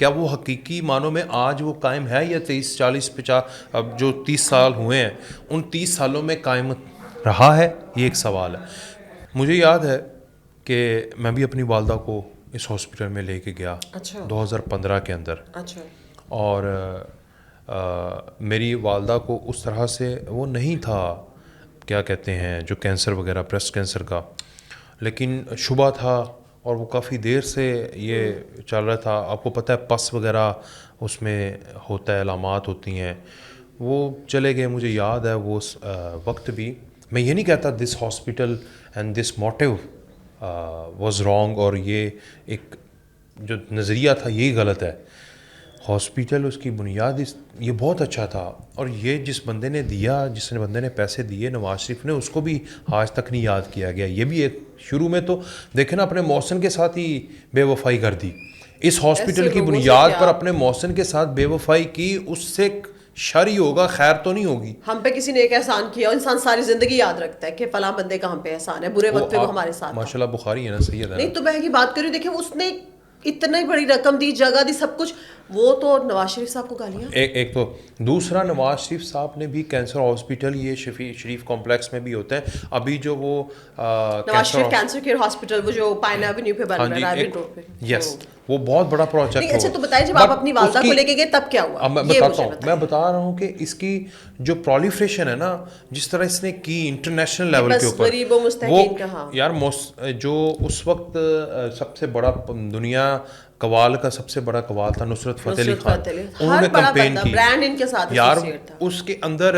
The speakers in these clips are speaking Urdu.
کیا وہ حقیقی معنوں میں آج وہ قائم ہے یا 30-40-50 اب جو 30 سال ہوئے ہیں ان 30 سالوں میں قائم رہا ہے؟ یہ ایک سوال ہے. مجھے یاد ہے کہ میں بھی اپنی والدہ کو اس ہاسپٹل میں لے کے گیا 2015 کے اندر. اور میری والدہ کو اس طرح سے وہ نہیں تھا کیا کہتے ہیں جو کینسر وغیرہ بریسٹ کینسر کا, لیکن شبہ تھا اور وہ کافی دیر سے یہ چل رہا تھا. آپ کو پتہ ہے پس وغیرہ اس میں ہوتا ہے, علامات ہوتی ہیں. وہ چلے گئے, مجھے یاد ہے وہ وقت بھی. میں یہ نہیں کہتا this hospital and this motive was wrong, اور یہ ایک جو نظریہ تھا یہی غلط ہے. ہاسپٹل اس کی بنیاد یہ بہت اچھا تھا, اور یہ جس بندے نے دیا, جس بندے نے پیسے دیے نواز شریف نے, اس کو بھی آج تک نہیں یاد کیا گیا. یہ بھی ایک شروع میں تو دیکھیں نا اپنے محسن کے ساتھ ہی بے وفائی کر دی. اس ہاسپٹل کی بنیاد پر اپنے محسن کے ساتھ بے وفائی کی, اس سے شر ہی ہوگا, خیر تو نہیں ہوگی. ہم پہ کسی نے ایک احسان کیا, انسان ساری زندگی یاد رکھتا ہے کہ فلاں بندے کا ہم پہ احسان ہے, برے وقت پہ وہ ہمارے ساتھ. ماشاءاللہ بخاری ہے نا, سید ہے. نہیں تو میں کی بات کر رہی ہوں, دیکھیں اس نے اتنی بڑی رقم دی, جگہ دی, سب کچھ. وہ تو نواز شریف صاحب کو گالیاں. ایک تو دوسرا, نواز شریف صاحب نے بھی کینسر ہاسپٹل, یہ شریف کمپلیکس میں بھی ہوتا ہے ابھی جو وہ Nawaz Sharif cancer care hospital وہ جو پائن ایونیو پہ بن رہا ہے, رائبن روڈ پہ. یس, وہ بہت بڑا پروجیکٹ. اچھا تو بتائیے جب آپ اپنی والدہ کو لے کے گئے تب کیا ہوا؟ میں بتا رہا ہوں کہ اس کی جو پرولیفریشن ہے نا, جس طرح اس نے کی انٹرنیشنل لیول کے اوپر, وہ یار جو اس وقت سب سے بڑا دنیا قوال کا سب سے بڑا قوال تھا نصرت فتح علی خان, انہوں نے کمپین کی یار. اس کے اندر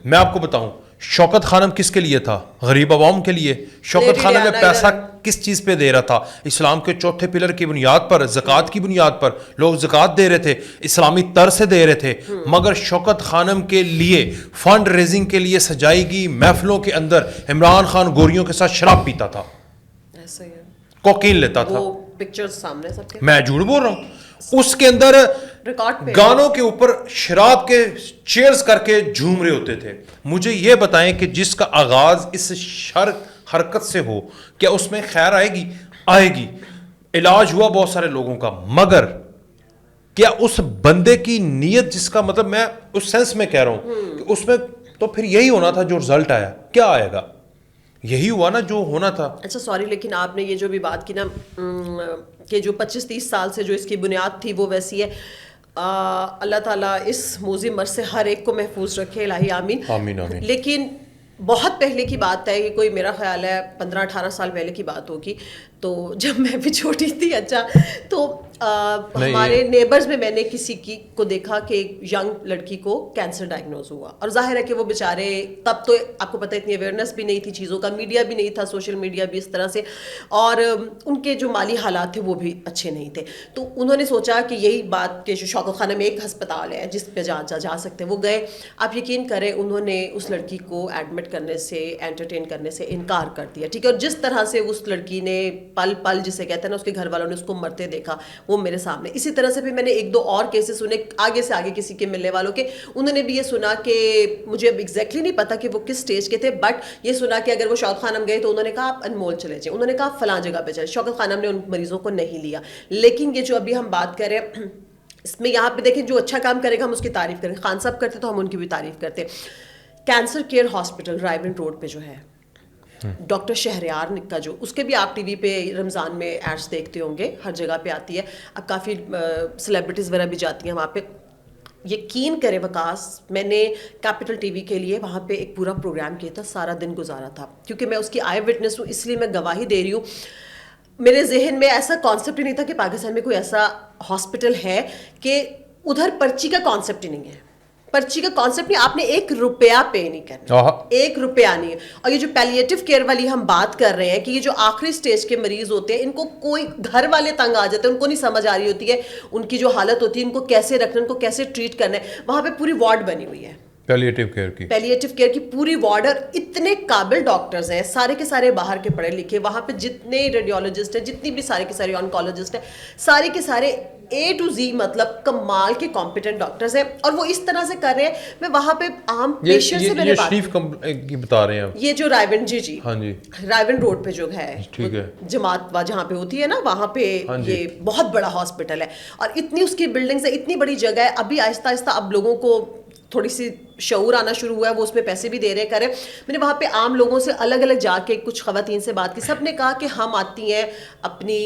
میں آپ کو بتاؤں شوکت خانم کس کے لیے تھا؟ غریب عوام کے لیے. شوکت خانم میں پیسہ کس چیز پہ دے رہا تھا؟ اسلام کے چوتھے پلر کی بنیاد پر, زکوٰۃ کی بنیاد پر لوگ زکوٰۃ دے رہے تھے, اسلامی طرز سے دے رہے تھے. مگر شوکت خانم کے لیے فنڈ ریزنگ کے لیے سجائی گئی محفلوں کے اندر عمران خان گوریوں کے ساتھ شراب پیتا تھا, کوکین لیتا تھا. میں جھوٹ بول رہا ہوں؟ اس کے اندر گانوں کے اوپر شراب کے چیئرز کر کے جھوم رہے ہوتے تھے. مجھے یہ بتائیں کہ جس کا آغاز اس شر حرکت سے ہو, کیا اس میں خیر آئے گی؟ آئے گی. علاج ہوا بہت سارے لوگوں کا, مگر کیا اس بندے کی نیت, جس کا مطلب میں اس سینس میں کہہ رہا ہوں کہ اس میں تو پھر یہی ہونا تھا جو رزلٹ آیا, کیا آئے گا؟ یہی ہوا نا جو ہونا تھا. اچھا سوری, لیکن آپ نے یہ جو بھی بات کی نا کہ جو 25-30 سال سے جو اس کی بنیاد تھی وہ ویسی ہے. اللہ تعالیٰ اس موذی مرض سے ہر ایک کو محفوظ رکھے, الہی آمین. آمین آمین. لیکن بہت پہلے کی بات ہے, یہ کوئی میرا خیال ہے 15-18 سال پہلے کی بات ہوگی, تو جب میں بھی چھوٹی تھی. اچھا تو ہمارے نیبرز میں نے کسی کو دیکھا کہ ایک ینگ لڑکی کو کینسر ڈائگنوز ہوا, اور ظاہر ہے کہ وہ بیچارے, تب تو آپ کو پتہ اتنی اویئرنیس بھی نہیں تھی چیزوں کا, میڈیا بھی نہیں تھا, سوشل میڈیا بھی اس طرح سے, اور ان کے جو مالی حالات تھے وہ بھی اچھے نہیں تھے. تو انہوں نے سوچا کہ یہی بات کہ جو شوکت خانہ میں ایک ہسپتال ہے جس پہ جا سکتے, وہ گئے. آپ یقین کریں انہوں نے اس لڑکی کو ایڈمٹ کرنے سے, انٹرٹین کرنے سے انکار کر دیا, ٹھیک ہے. اور جس طرح سے اس لڑکی نے پل پل جسے کہتے ہیں نا, اس کے گھر والوں نے اس کو مرتے دیکھا, وہ میرے سامنے. اسی طرح سے بھی میں نے 1-2 اور کیسز سنے آگے سے آگے کسی کے ملنے والوں کے, انہوں نے بھی یہ سنا کہ مجھے اب ایگزیکٹلی نہیں پتا کہ وہ کس سٹیج کے تھے, بٹ یہ سنا کہ اگر وہ شوکت خانم گئے تو انہوں نے کہا آپ انمول چلے جائیں, انہوں نے کہا فلاں جگہ پہ چلے. شوکت خانم نے ان مریضوں کو نہیں لیا. لیکن یہ جو ابھی ہم بات کر رہے ہیں اس میں یہاں پہ دیکھیں جو اچھا کام کرے گا ہم اس کی تعریف کریں. خان صاحب کرتے تو ہم ان کی بھی تعریف کرتے. کینسر کیئر ہاسپٹل رائبن روڈ پہ جو ہے, ڈاکٹر شہریار کا جو, اس کے بھی آپ ٹی وی پہ رمضان میں ایڈس دیکھتے ہوں گے, ہر جگہ پہ آتی ہے. اب کافی سیلیبریٹیز وغیرہ بھی جاتی ہیں وہاں پہ. یقین کرے وکاس, میں نے کیپٹل ٹی وی کے لیے وہاں پہ ایک پورا پروگرام کیا تھا, سارا دن گزارا تھا, کیونکہ میں اس کی آئی وٹنس ہوں, اس لیے میں گواہی دے رہی ہوں. میرے ذہن میں ایسا کانسیپٹ ہی نہیں تھا کہ پاکستان میں کوئی ایسا ہاسپٹل ہے کہ ادھر پرچی کا کانسیپٹ ہی نہیں ہے. پرچی کا کانسیپٹ نہیں, آپ نے 1 روپیہ پے نہیں کرنا, 1 روپیہ نہیں ہے. اور یہ جو پیلیٹیو کیئر والی ہم بات کر رہے ہیں کہ یہ جو آخری سٹیج کے مریض ہوتے ہیں, ان کو کوئی گھر والے تنگ آ جاتے ہیں, ان کو نہیں سمجھ آ رہی ہوتی ہے ان کی جو حالت ہوتی ہے, ان کو کیسے رکھنا, ان کو کیسے ٹریٹ کرنا ہے. وہاں پہ پوری وارڈ بنی ہوئی ہے پیلیٹیو کیئر کی پوری وارڈ, اور اتنے قابل ڈاکٹرز ہیں, سارے کے سارے باہر کے پڑھے لکھے. وہاں پہ جتنے ریڈیولوجسٹ ہیں, جتنی بھی سارے کے سارے آنکولوجسٹ ہیں, سارے کے سارے A to Z مطلب کمال کے کمپیٹنٹ ڈاکٹرز ہیں اور وہ اس طرح سے کر رہے ہیں. میں وہاں پہ عام پیشنٹ سے میں نے بات شریف کی بتا رہے ہیں یہ جو رائیون جی ہاں جی رائیون روڈ پہ جو ہے ٹھیک ہے جماعت جہاں پہ ہوتی ہے نا وہاں پہ یہ بہت بڑا ہاسپٹل ہے اور اتنی اس کی بلڈنگز ہے, اتنی بڑی جگہ ہے. ابھی آہستہ آہستہ اب لوگوں کو تھوڑی سی شعور آنا شروع ہوا ہے, وہ اس میں پیسے بھی دے رہے کریں. میں نے وہاں پہ عام لوگوں سے الگ الگ جا کے کچھ خواتین سے بات کی, سب نے کہا کہ ہم آتی ہیں اپنی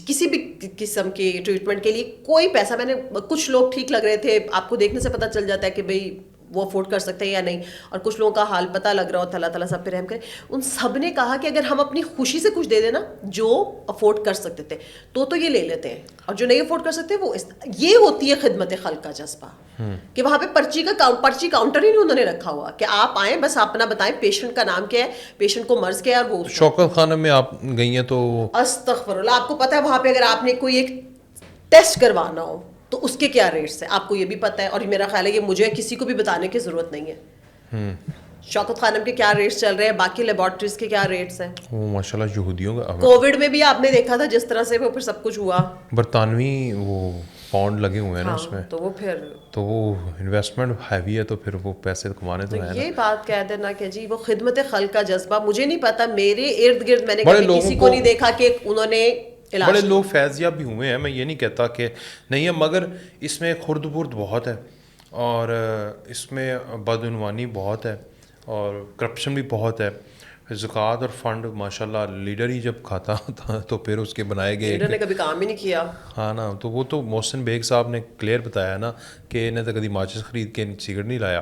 کسی بھی قسم کی ٹریٹمنٹ کے لیے, کوئی پیسہ. میں نے کچھ لوگ ٹھیک لگ رہے تھے, آپ کو دیکھنے سے پتہ چل جاتا ہے کہ بھئی وہ افورڈ کر سکتے ہیں یا نہیں, اور کچھ لوگوں کا حال پتہ لگ رہا ہوتا ہے, اللہ تعالیٰ سب پہ رحم کرے. ان سب نے کہا کہ اگر ہم اپنی خوشی سے کچھ دے دیں نا, جو افورڈ کر سکتے تھے تو یہ لے لیتے ہیں, اور جو نہیں افورڈ کر سکتے وہ یہ ہوتی ہے خدمت خلق کا جذبہ. کہ وہاں پہ پرچی کاؤنٹر ہی نہیں انہوں نے رکھا ہوا کہ آپ آئیں بس اپنا بتائیں پیشنٹ کا نام کیا ہے, پیشنٹ کو مرض کیا ہے, اور وہ شوکت خانم میں آپ گئی ہیں تو استغفر اللہ, آپ کو پتہ ہے وہاں پہ اگر آپ نے کوئی ایک ٹیسٹ کروانا ہو تو اس کے کیا ریٹس ہیں آپ کو یہ بھی پتہ ہے, اور میرا خیال ہے کہ مجھے کسی کو بھی بتانے کی ضرورت نہیں ہے. شوکت خانم کے کیا ریٹس چل رہے ہیں, باقی لیبارٹریز کے کیا ریٹس ہیں. وہ ماشاءاللہ یہودیوں کا کووڈ میں بھی آپ نے دیکھا تھا جس طرح سے وہ پھر سب کچھ ہوا, برطانوی وہ پاؤنڈ لگے ہوئے ہیں نا اس میں, تو وہ پھر تو وہ انویسٹمنٹ ہیوی ہے, تو پھر وہ پیسے کمانے تو ہیں. یہ بات کہہ دینا کہ جی وہ خدمت خلق کا جذبہ, مجھے نہیں پتا, میرے ارد گرد میں نے کبھی کسی کو نہیں دیکھا کہ انہوں نے بڑے لوگ فیض یاب بھی ہوئے ہیں, میں یہ نہیں کہتا کہ نہیں ہے, مگر اس میں خرد برد بہت ہے, اور اس میں بدعنوانی بہت ہے, اور کرپشن بھی بہت ہے. زکوٰۃ اور فنڈ ماشاءاللہ لیڈر ہی جب کھاتا تھا تو پھر اس کے بنائے گئے, لیڈر نے کبھی کام ہی نہیں کیا. ہاں نا, تو وہ تو محسن بیگ صاحب نے کلیئر بتایا نا کہ انہیں تو کبھی ماچس خرید کے سگریٹ نہیں لایا,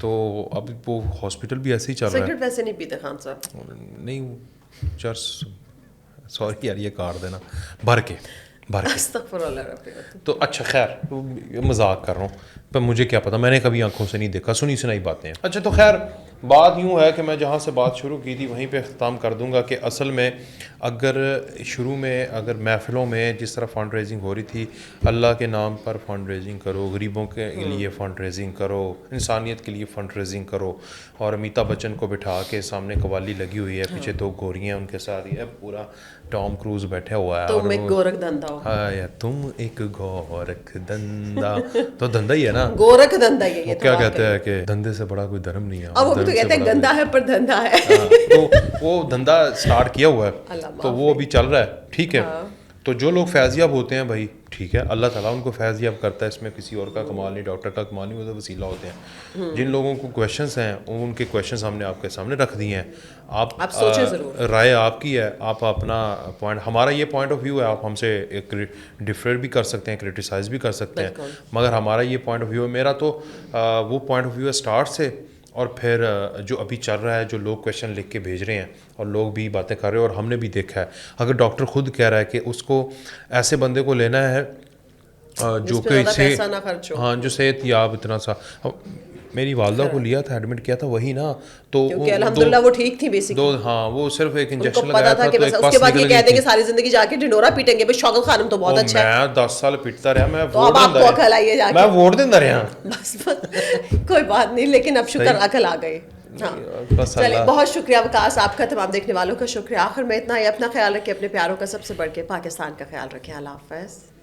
تو اب وہ ہاسپٹل بھی ایسے ہی چل رہا ہے. سگریٹ ویسے نہیں پیتے خان صاحب, نہیں چرس, سوری یار یہ کاٹ دینا بھر کے استغفر اللہ رب. تو اچھا خیر مذاق کر رہا ہوں, پر مجھے کیا پتا, میں نے کبھی آنکھوں سے نہیں دیکھا, سنی سنائی باتیں ہیں. اچھا تو خیر بات یوں ہے کہ میں جہاں سے بات شروع کی تھی وہیں پہ اختتام کر دوں گا کہ اصل میں اگر شروع میں اگر محفلوں میں جس طرح فنڈ ریزنگ ہو رہی تھی, اللہ کے نام پر فنڈ ریزنگ کرو, غریبوں کے لیے فنڈ ریزنگ کرو, انسانیت کے لیے فنڈ ریزنگ کرو, اور امیتابھ بچن کو بٹھا کے سامنے قوالی لگی ہوئی ہے, پیچھے 2 گوریاں ان کے ساتھ, یہ پورا ٹام کروز بیٹھا ہوا ہے, تم ایک گورکھ دھندا ہو, ہاں تم ایک گورکھ دھندا, تو دھندا ہی ہے نا, گورکھ دھندا ہی ہے. کیا کہتے ہیں کہ دھندے سے بڑا کوئی دھرم نہیں ہے, اور وہ بھی تو کہتے ہیں گندا ہے پر دھندا ہے. تو وہ دھندا سٹارٹ کیا ہوا ہے, تو وہ ابھی چل رہا ہے, ٹھیک ہے. تو جو لوگ فیضیاب ہوتے ہیں بھائی ٹھیک ہے, اللہ تعالیٰ ان کو فیضیاب کرتا ہے, اس میں کسی اور کا کمال نہیں, ڈاکٹر کا کمال نہیں, وہ تو وسیلہ ہوتے ہیں. جن لوگوں کو کویشچنس ہیں ان کے کویشچنس ہم نے آپ کے سامنے رکھ دیے ہیں, آپ سوچیں ضرور, رائے آپ کی ہے, آپ اپنا پوائنٹ, ہمارا یہ پوائنٹ آف ویو ہے, آپ ہم سے ڈفر بھی کر سکتے ہیں, کرٹیسائز بھی کر سکتے ہیں, مگر ہمارا یہ پوائنٹ آف ویو ہے. میرا تو وہ پوائنٹ آف ویو ہے اسٹارٹ سے, اور پھر جو ابھی چل رہا ہے, جو لوگ کویشچن لکھ کے بھیج رہے ہیں اور لوگ بھی باتیں کر رہے ہیں, اور ہم نے بھی دیکھا ہے, اگر ڈاکٹر خود کہہ رہا ہے کہ اس کو ایسے بندے کو لینا ہے جو کہ ہاں جو صحت یاب اتنا سا, میری والدہ کو لیا تھا, ایڈمٹ کیا تھا, وہی نا, تو الحمدللہ وہ ٹھیک تھی بیسکلی, ہاں وہ صرف ایک انجیکشن لگایا تھا, اس کے بعد یہ کہتے ہیں کہ ساری زندگی جا کے ڈنڈورا پیٹیں گے. بھائی شوکت خانم تو بہت اچھا ہے, میں 10 سال پیٹتا رہا, میں ووٹ دینا رہا, بس کوئی بات نہیں, لیکن اب شکر عقل آ گئے. چلے بہت شکریہ وکاس آپ کا, تمام دیکھنے والوں کا شکریہ. آخر میں اتنا ہی, اپنا خیال رکھیں, اپنے پیاروں کا سب سے بڑھ کے پاکستان کا خیال رکھیں. اللہ حافظ.